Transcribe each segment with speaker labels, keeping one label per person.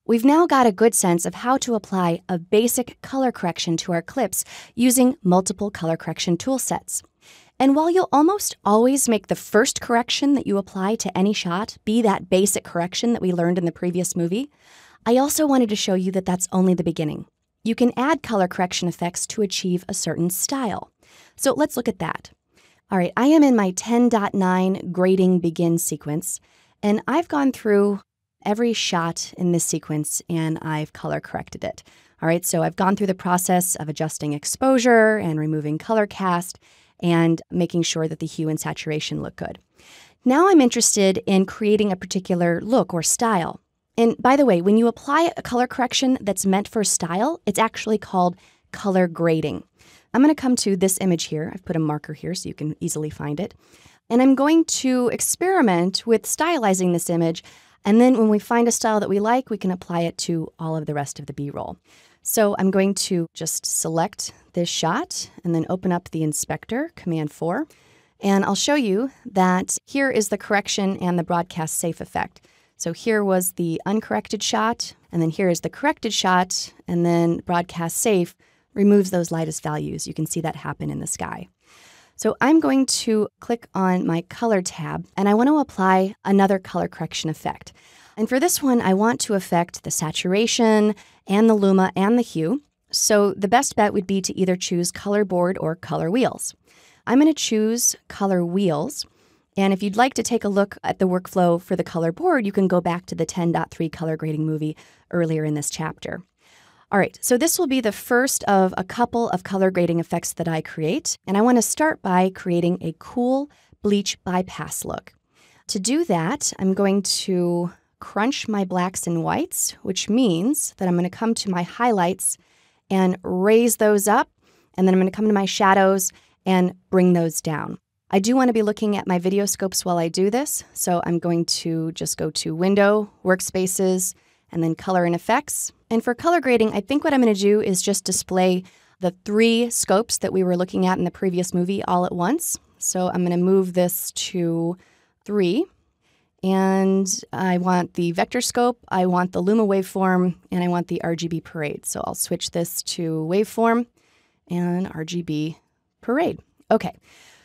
Speaker 1: We've now got a good sense of how to apply a basic color correction to our clips using multiple color correction tool sets. And while you'll almost always make the first correction that you apply to any shot be that basic correction that we learned in the previous movie, I also wanted to show you that that's only the beginning. You can add color correction effects to achieve a certain style. So let's look at that. All right, I am in my 10.9 grading begin sequence, and I've gone through every shot in this sequence and I've color corrected it. All right, so I've gone through the process of adjusting exposure and removing color cast and making sure that the hue and saturation look good. Now I'm interested in creating a particular look or style. And by the way, when you apply a color correction that's meant for style, it's actually called color grading. I'm going to come to this image here. I've put a marker here so you can easily find it. And I'm going to experiment with stylizing this image. And then when we find a style that we like, we can apply it to all of the rest of the B-roll. So I'm going to just select this shot and then open up the inspector, Command 4. And I'll show you that here is the correction and the broadcast safe effect. So here was the uncorrected shot, and then here is the corrected shot, and then broadcast safe removes those lightest values. You can see that happen in the sky. So I'm going to click on my color tab, and I want to apply another color correction effect. And for this one, I want to affect the saturation and the luma and the hue. So the best bet would be to either choose color board or color wheels. I'm going to choose color wheels. And if you'd like to take a look at the workflow for the color board, you can go back to the 10.3 color grading movie earlier in this chapter. All right, so this will be the first of a couple of color grading effects that I create, and I want to start by creating a cool bleach bypass look. To do that, I'm going to crunch my blacks and whites, which means that I'm going to come to my highlights and raise those up, and then I'm going to come to my shadows and bring those down. I do want to be looking at my video scopes while I do this, so I'm going to just go to Window, Workspaces, and then Color and Effects. And for color grading, I think what I'm going to do is just display the 3 scopes that we were looking at in the previous movie all at once. So I'm going to move this to 3. And I want the vector scope, I want the Luma waveform, and I want the RGB parade. So I'll switch this to waveform and RGB parade. Okay,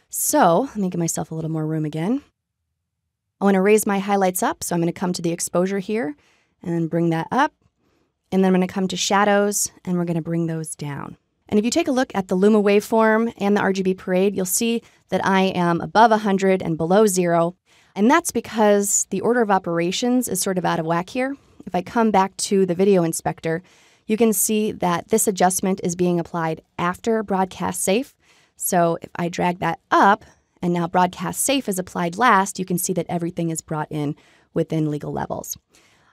Speaker 1: so let me give myself a little more room again. I want to raise my highlights up, so I'm going to come to the exposure here and bring that up. And then I'm going to come to shadows, and we're going to bring those down. And if you take a look at the Luma waveform and the RGB parade, you'll see that I am above 100 and below 0. And that's because the order of operations is sort of out of whack here. If I come back to the video inspector, you can see that this adjustment is being applied after broadcast safe. So if I drag that up, and now broadcast safe is applied last, you can see that everything is brought in within legal levels.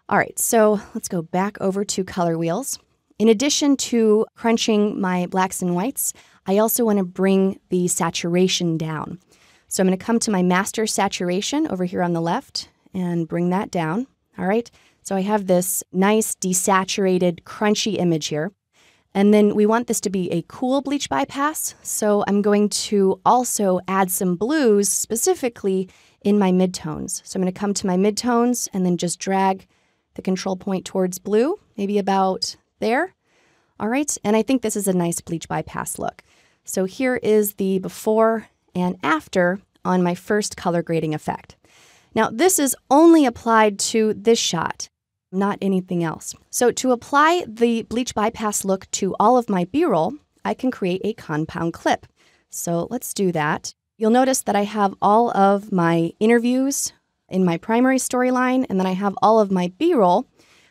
Speaker 1: All right, so let's go back over to color wheels. In addition to crunching my blacks and whites, I also want to bring the saturation down. So I'm going to come to my master saturation over here on the left and bring that down. All right, so I have this nice desaturated, crunchy image here. And then we want this to be a cool bleach bypass. So I'm going to also add some blues specifically in my midtones. So I'm going to come to my midtones and then just drag the control point towards blue, maybe about there. All right, and I think this is a nice bleach bypass look. So here is the before and after on my first color grading effect. Now this is only applied to this shot, not anything else. So to apply the bleach bypass look to all of my B-roll, I can create a compound clip. So let's do that. You'll notice that I have all of my interviews in my primary storyline, and then I have all of my B-roll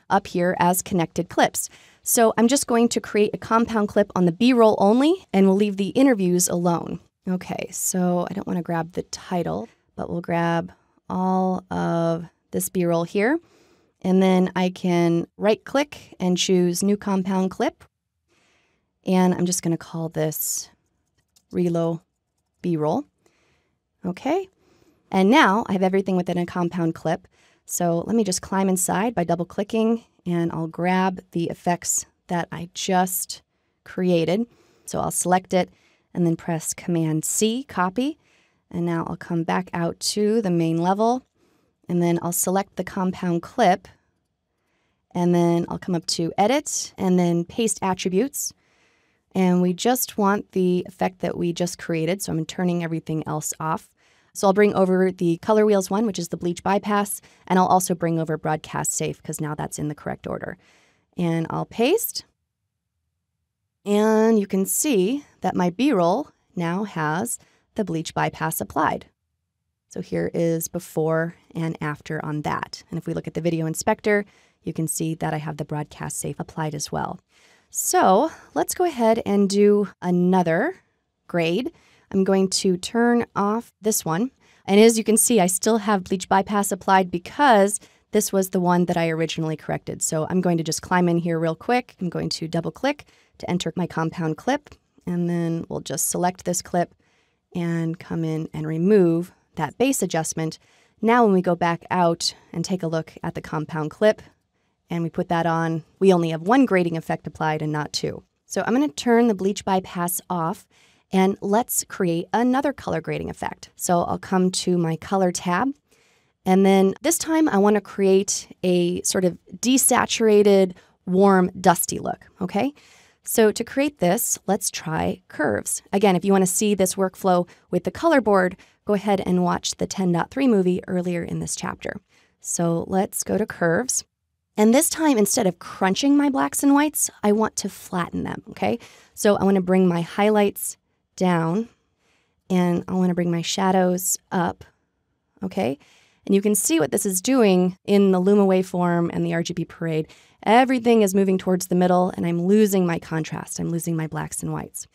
Speaker 1: up here as connected clips. So I'm just going to create a compound clip on the B-roll only, and we'll leave the interviews alone. Okay, so I don't want to grab the title, but we'll grab all of this B-roll here. And then I can right-click and choose New Compound Clip. And I'm just going to call this Relo B-roll. Okay. And now I have everything within a compound clip. So let me just climb inside by double-clicking, and I'll grab the effects that I just created. So I'll select it and then press Command-C, copy. And now I'll come back out to the main level. And then I'll select the compound clip, And then I'll come up to Edit and then Paste Attributes. And we just want the effect that we just created, so I'm turning everything else off. So I'll bring over the Color Wheels one, which is the bleach bypass, and I'll also bring over Broadcast Safe because now that's in the correct order. And I'll paste. And you can see that my B-roll now has the bleach bypass applied. So here is before and after on that. And if we look at the video inspector, you can see that I have the Broadcast Safe applied as well. So let's go ahead and do another grade. I'm going to turn off this one. And as you can see, I still have bleach bypass applied because this was the one that I originally corrected. So I'm going to just climb in here real quick. I'm going to double click to enter my compound clip. And then we'll just select this clip and come in and remove that base adjustment. Now when we go back out and take a look at the compound clip and we put that on, we only have one grading effect applied and not two. So I'm going to turn the bleach bypass off and let's create another color grading effect. So I'll come to my color tab. And then this time I want to create a sort of desaturated, warm, dusty look, okay? So to create this, let's try curves. Again, if you want to see this workflow with the color board, go ahead and watch the 10.3 movie earlier in this chapter. So let's go to curves. And this time, instead of crunching my blacks and whites, I want to flatten them, okay? So I want to bring my highlights down and I want to bring my shadows up, okay? And you can see what this is doing in the Luma waveform and the RGB parade. Everything is moving towards the middle and I'm losing my contrast. I'm losing my blacks and whites.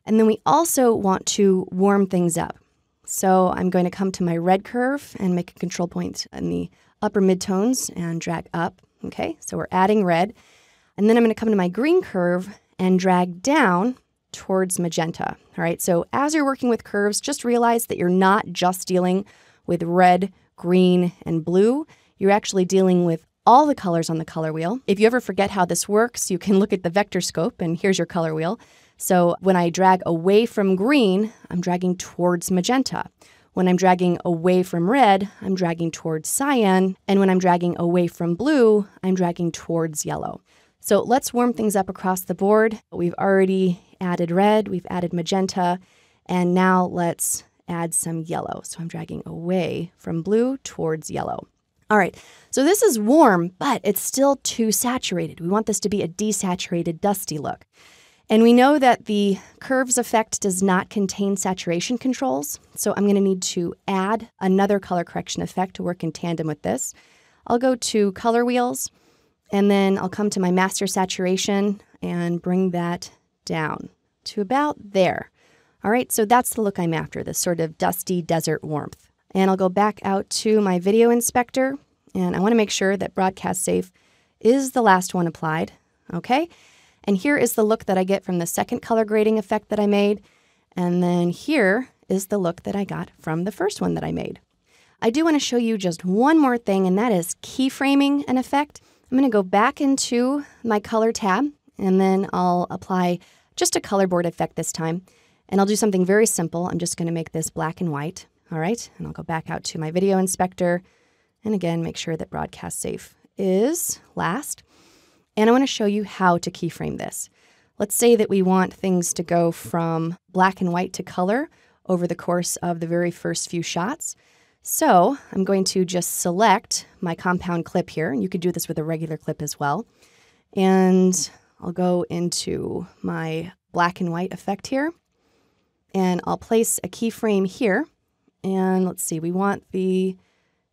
Speaker 1: And then we also want to warm things up. So I'm going to come to my red curve and make a control point in the upper midtones and drag up. Okay, so we're adding red. And then I'm going to come to my green curve and drag down towards magenta. All right, so as you're working with curves, just realize that you're not just dealing with red, green, and blue. You're actually dealing with all the colors on the color wheel. If you ever forget how this works, you can look at the vector scope, and here's your color wheel. So when I drag away from green, I'm dragging towards magenta. When I'm dragging away from red, I'm dragging towards cyan. And when I'm dragging away from blue, I'm dragging towards yellow. So let's warm things up across the board. We've already added red, we've added magenta, and now let's add some yellow. So I'm dragging away from blue towards yellow. All right, so this is warm, but it's still too saturated. We want this to be a desaturated, dusty look. And we know that the curves effect does not contain saturation controls, so I'm going to need to add another color correction effect to work in tandem with this. I'll go to color wheels, and then I'll come to my master saturation and bring that down to about there. All right, so that's the look I'm after, this sort of dusty desert warmth. And I'll go back out to my video inspector, and I want to make sure that Broadcast Safe is the last one applied, okay? And here is the look that I get from the second color grading effect that I made. And then here is the look that I got from the first one that I made. I do want to show you just one more thing, and that is keyframing an effect. I'm going to go back into my color tab, and then I'll apply just a color board effect this time. And I'll do something very simple. I'm just going to make this black and white. All right, and I'll go back out to my video inspector. And again, make sure that Broadcast Safe is last. And I want to show you how to keyframe this. Let's say that we want things to go from black and white to color over the course of the very first few shots. So I'm going to just select my compound clip here. You could do this with a regular clip as well. And I'll go into my black and white effect here. And I'll place a keyframe here. And let's see, we want the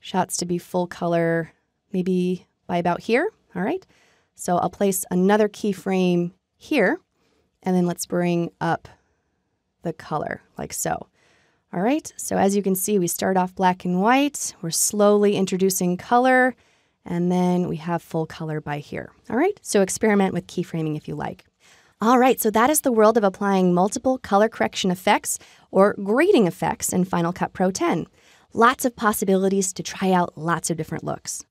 Speaker 1: shots to be full color maybe by about here. All right. So I'll place another keyframe here, and then let's bring up the color like so. All right, so as you can see, we start off black and white. We're slowly introducing color, and then we have full color by here. All right, so experiment with keyframing if you like. All right, so that is the world of applying multiple color correction effects or grading effects in Final Cut Pro 10. Lots of possibilities to try out lots of different looks.